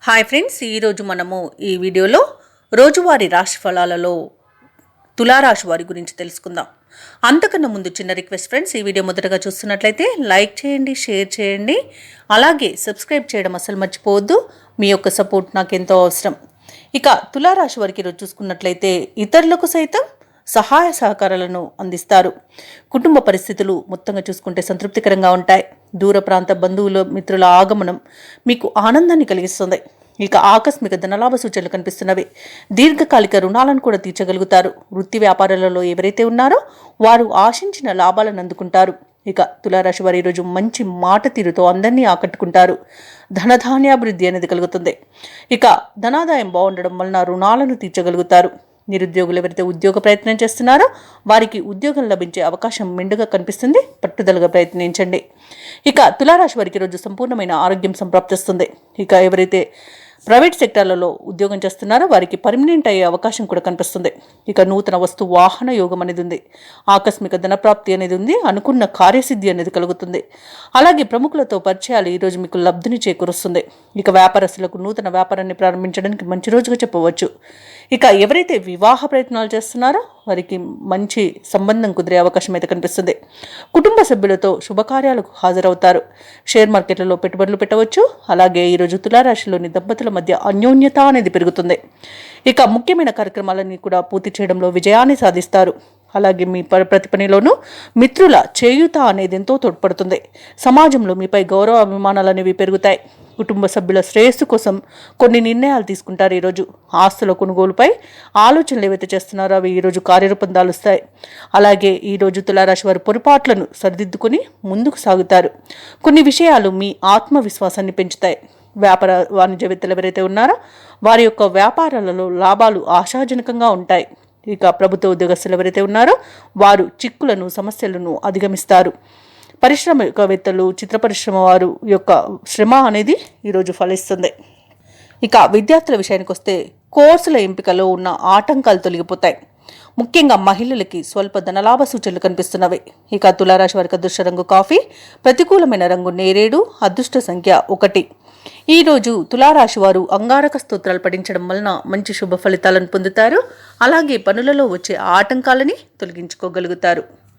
Hi friends, ఈరోజు మనము ఈ వీడియోలో రోజువారీ రాశి ఫలాలలో తులారాశి వారి గురించి తెలుసుకుందాం. అంతకన్నా ముందు చిన్న రిక్వెస్ట్ ఫ్రెండ్స్, ఈ వీడియో మొదటగా చూస్తున్నట్లయితే లైక్ చేయండి, షేర్ చేయండి, అలాగే సబ్స్క్రైబ్ చేయడం అసలు మర్చిపోవద్దు. మీ యొక్క సపోర్ట్ నాకు ఎంతో అవసరం. ఇక తులారాశి వారికి ఈరోజు చూసుకున్నట్లయితే ఇతరులకు సైతం సహాయ సహకారాలను అందిస్తారు. కుటుంబ పరిస్థితులు మొత్తంగా చూసుకుంటే సంతృప్తికరంగా ఉంటాయి. దూర ప్రాంత బంధువుల మిత్రుల ఆగమనం మీకు ఆనందాన్ని కలిగిస్తుంది. ఇక ఆకస్మిక ధనలాభ సూచనలు కనిపిస్తున్నవి. దీర్ఘకాలిక రుణాలను కూడా తీర్చగలుగుతారు. వృత్తి వ్యాపారాలలో ఎవరైతే ఉన్నారో వారు ఆశించిన లాభాలను అందుకుంటారు. ఇక తులారాశి వారు ఈరోజు మంచి మాట తీరుతో అందరినీ ఆకట్టుకుంటారు. ధనధాన్యాభివృద్ధి అనేది కలుగుతుంది. ఇక ధనాదాయం బాగుండడం వలన రుణాలను తీర్చగలుగుతారు. నిరుద్యోగులు ఎవరైతే ఉద్యోగ ప్రయత్నం చేస్తున్నారో వారికి ఉద్యోగం లభించే అవకాశం మెండుగా కనిపిస్తుంది. పట్టుదలగా ప్రయత్నించండి. ఇక తులారాశి వారికి ఈరోజు సంపూర్ణమైన ఆరోగ్యం సంప్రాప్తిస్తుంది. ఇక ఎవరైతే ప్రైవేట్ సెక్టార్లలో ఉద్యోగం చేస్తున్నారో వారికి పర్మనెంట్ అయ్యే అవకాశం కూడా కనిపిస్తుంది. ఇక నూతన వస్తు వాహన యోగం అనేది ఉంది. ఆకస్మిక ధనప్రాప్తి అనేది ఉంది. అనుకున్న కార్యసిద్ధి అనేది కలుగుతుంది. అలాగే ప్రముఖులతో పరిచయాలు ఈరోజు మీకు లబ్ధిని చేకూరుస్తుంది. ఇక వ్యాపారస్తులకు నూతన వ్యాపారాన్ని ప్రారంభించడానికి మంచి రోజుగా చెప్పవచ్చు. ఇక ఎవరైతే వివాహ ప్రయత్నాలు చేస్తున్నారో వారికి మంచి సంబంధం కుదిరే అవకాశం అయితే కనిపిస్తుంది. కుటుంబ సభ్యులతో శుభకార్యాలకు హాజరవుతారు. షేర్ మార్కెట్లలో పెట్టుబడులు పెట్టవచ్చు. అలాగే ఈరోజు తులారాశిలోని దంపతుల మధ్య అన్యోన్యత అనేది పెరుగుతుంది. ఇక ముఖ్యమైన కార్యక్రమాలన్నీ కూడా పూర్తి చేయడంలో విజయాన్ని సాధిస్తారు. అలాగే మీ ప్రతి పనిలోనూ మిత్రుల చేయూత అనేది ఎంతో తోడ్పడుతుంది. సమాజంలో మీపై గౌరవ అభిమానాలు అనేవి పెరుగుతాయి. కుటుంబ సభ్యుల శ్రేయస్సు కోసం కొన్ని నిర్ణయాలు తీసుకుంటారు. ఈరోజు ఆస్తుల కొనుగోలుపై ఆలోచనలు ఏవైతే చేస్తున్నారో అవి ఈరోజు కార్యరూపం దాలుస్తాయి. అలాగే ఈరోజు తులారాశి వారి పొరపాట్లను సరిదిద్దుకుని ముందుకు సాగుతారు. కొన్ని విషయాలు మీ ఆత్మవిశ్వాసాన్ని పెంచుతాయి. వ్యాపార వాణిజ్యవేత్తలు ఎవరైతే ఉన్నారో వారి యొక్క వ్యాపారాలలో లాభాలు ఆశాజనకంగా ఉంటాయి. ఇక ప్రభుత్వ ఉద్యోగస్తులు ఎవరైతే ఉన్నారో వారు చిక్కులను సమస్యలను అధిగమిస్తారు. పారిశ్రామికవేత్తలు చిత్ర పరిశ్రమ వారు యొక్క శ్రమ అనేది ఈరోజు ఫలిస్తుంది. ఇక విద్యార్థుల విషయానికి వస్తే కోర్సుల ఎంపికలో ఉన్న ఆటంకాలు తొలగిపోతాయి. ముఖ్యంగా మహిళలకి స్వల్ప ధనలాభ సూచనలు కనిపిస్తున్నవి. ఇక తులారాశి వారికి అదృష్ట రంగు కాఫీ, ప్రతికూలమైన రంగు నేరేడు, అదృష్ట సంఖ్య 1. ఈరోజు తులారాశి వారు అంగారక స్తోత్రాలు పఠించడం వలన మంచి శుభ ఫలితాలను పొందుతారు. అలాగే పనులలో వచ్చే ఆటంకాలని తొలగించుకోగలుగుతారు.